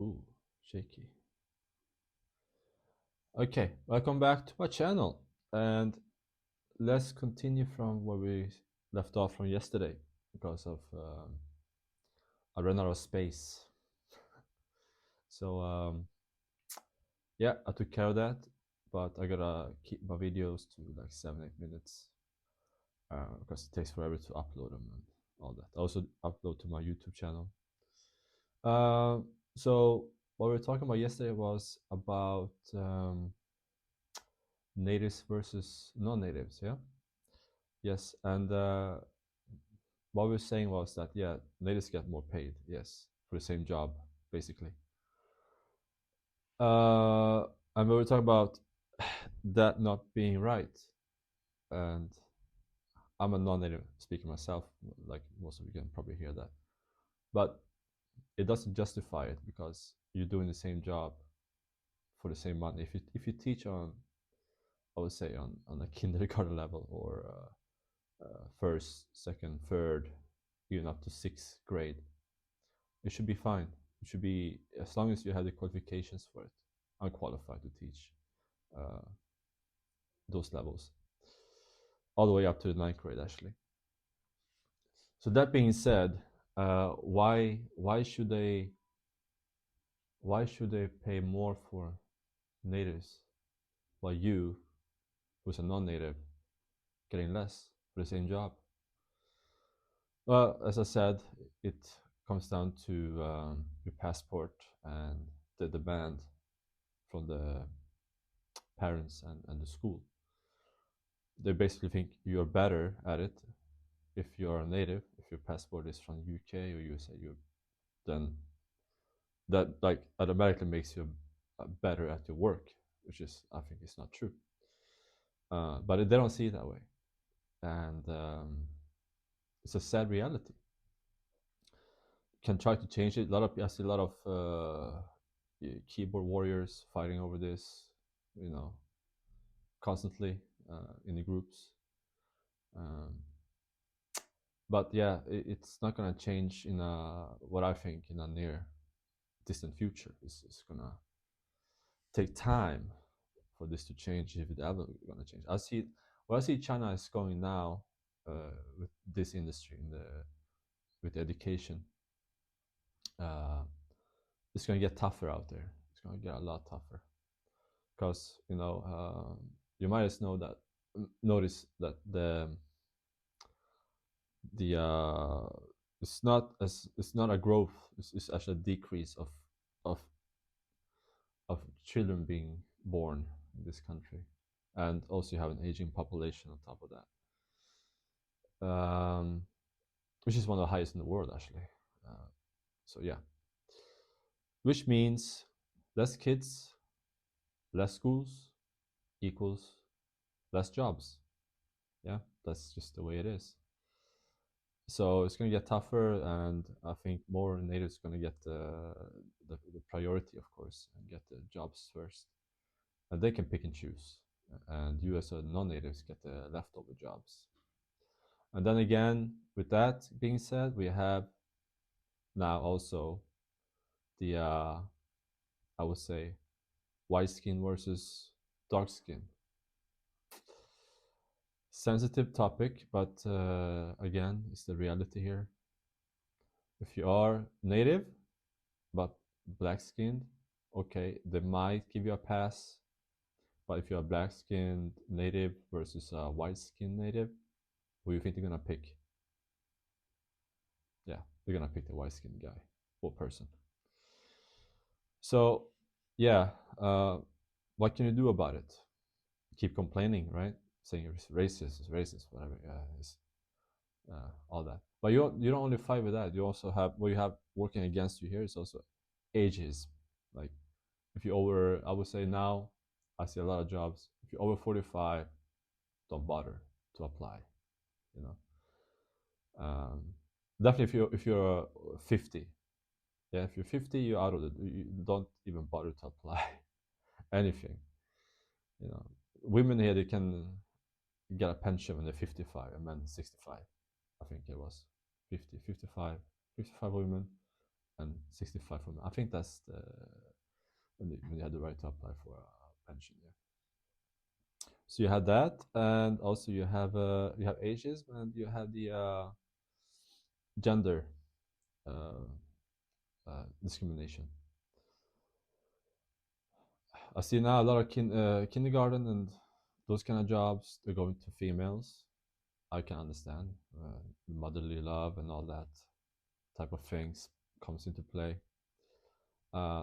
Ooh, shaky. Okay, welcome back to my channel, and let's continue from where we left off from yesterday because of I ran out of space. So yeah, I took care of that, but I gotta keep my videos to like 7-8 minutes because it takes forever to upload them and all that. I also upload to my YouTube channel. Uh, so what we were talking about yesterday was about natives versus non-natives, yeah. Yes, and what we were saying was that yeah, natives get more paid, yes, for the same job, basically. Uh, and we were talking about that not being right, and I'm a non-native speaker myself, like most of you can probably hear that, but it doesn't justify it because you're doing the same job for the same money. If you teach on, I would say on a kindergarten level or first, second, third, even up to sixth grade, it should be fine. It should be, as long as you have the qualifications for it. I'm qualified to teach uh, those levels, all the way up to the ninth grade, actually. So that being said, why should they pay more for natives while you, who's a non-native, getting less for the same job? Well, as I said, it comes down to your passport and the demand from the parents and the school. They basically think you're better at it if you're a native, if your passport is from UK or USA, then that like automatically makes you better at your work, which is, I think, is not true. But they don't see it that way, and it's a sad reality. Can try to change it. I see a lot of keyboard warriors fighting over this, you know, constantly in the groups. Um, but yeah, it's not gonna change in what I think in a near distant future. It's gonna take time for this to change, if it ever gonna change. I see China is going now with this industry in the with education. Uh, it's gonna get tougher out there. It's gonna get a lot tougher because you might as know that notice that the it's not a growth. It's actually a decrease of of children being born in this country, and also you have an aging population on top of that, which is one of the highest in the world, actually. Uh, so yeah, which means less kids, less schools equals less jobs. Yeah, that's just the way it is. So it's going to get tougher, and I think more natives going to get the priority, of course, and get the jobs first, and they can pick and choose. And you, as a non-natives, get the leftover jobs. And then again, with that being said, we have now also the I would say white skin versus dark skin. Sensitive topic, but again, it's the reality here. If you are native but black skinned, okay, they might give you a pass. But if you're a black skinned native versus a white skinned native, who do you think they're gonna pick? Yeah, they're gonna pick the white skinned guy or person. So, yeah, what can you do about it? Keep complaining, right? Saying it's racist, whatever. Yeah, it's all that. But you don't only fight with that. You also have what you have working against you here is also ageism. Like if you over, I would say now, I see a lot of jobs. If you're over 45, don't bother to apply. You know, definitely if you're 50, yeah, if you're 50, you're out of it. You don't even bother to apply anything. You know, women here, they can get a pension when they're 55, and men 65. I think it was 50, 55, 55 women and 65 for me. I think that's the when you had the right to apply for a pension. Yeah. So you had that, and also you have ageism, and you have the gender uh, discrimination. I see now a lot of kindergarten and those kind of jobs, they're going to females. I can understand motherly love and all that type of things comes into play.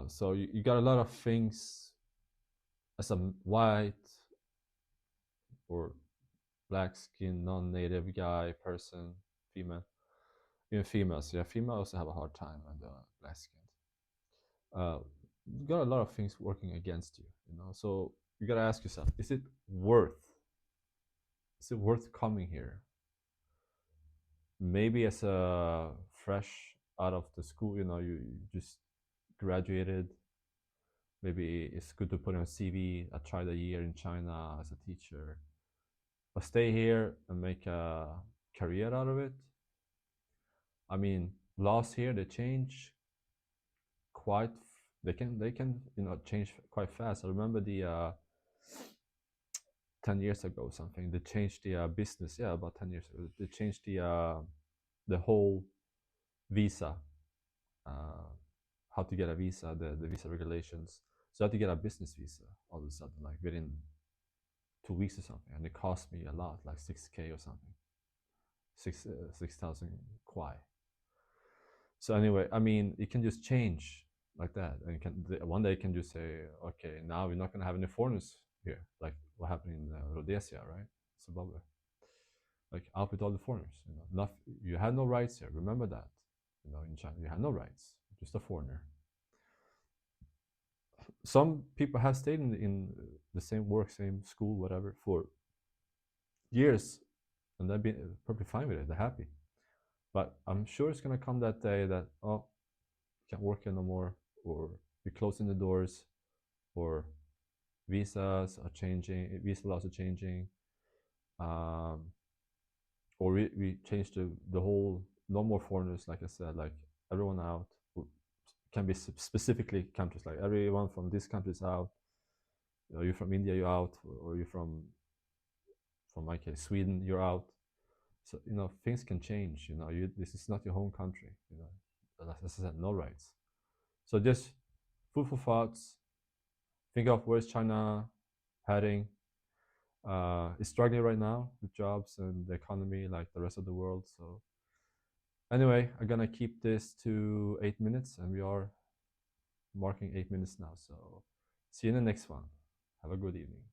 So you got a lot of things as a white or black skin, non-native guy, person, female, even females. Yeah, females also have a hard time on the black skin. You got a lot of things working against you, you know. So you gotta ask yourself: is it worth coming here? Maybe as a fresh out of the school, you know, you just graduated. Maybe it's good to put on a CV. I tried a year in China as a teacher, but stay here and make a career out of it. I mean, laws here they change quite. They can change quite fast. I remember the 10 years ago something. They changed the business. Yeah, about 10 years ago, they changed the whole visa, uh, how to get a visa, the visa regulations. So I had to get a business visa all of a sudden, like within 2 weeks or something, and it cost me a lot, like 6K or something, 6,000 kwai. So anyway, I mean, it can just change like that, and one day it can just say, okay, now we're not gonna have any foreigners here, like what happened in Rhodesia, right, Zimbabwe. Like out with all the foreigners, you know, you had no rights here. Remember that, you know, in China you had no rights, just a foreigner. Some people have stayed in the same work, same school, whatever, for years, and they've been perfectly fine with it. They're happy. But I'm sure it's gonna come that day that can't work here no more, or we're closing the doors, or visas are changing, visa laws are changing, um, or we change the whole no more foreigners. Like I said, like everyone out can be specifically countries, like everyone from this country is out. You know, you're from India, you're out, or you're from my case, Sweden, you're out. So you know things can change. You know, this is not your home country. You know, as I said, no rights. So just food for thoughts. Think of where's China heading. It's struggling right now with jobs and the economy, like the rest of the world. So anyway, I'm gonna keep this to 8 minutes, and we are marking 8 minutes now. So see you in the next one. Have a good evening.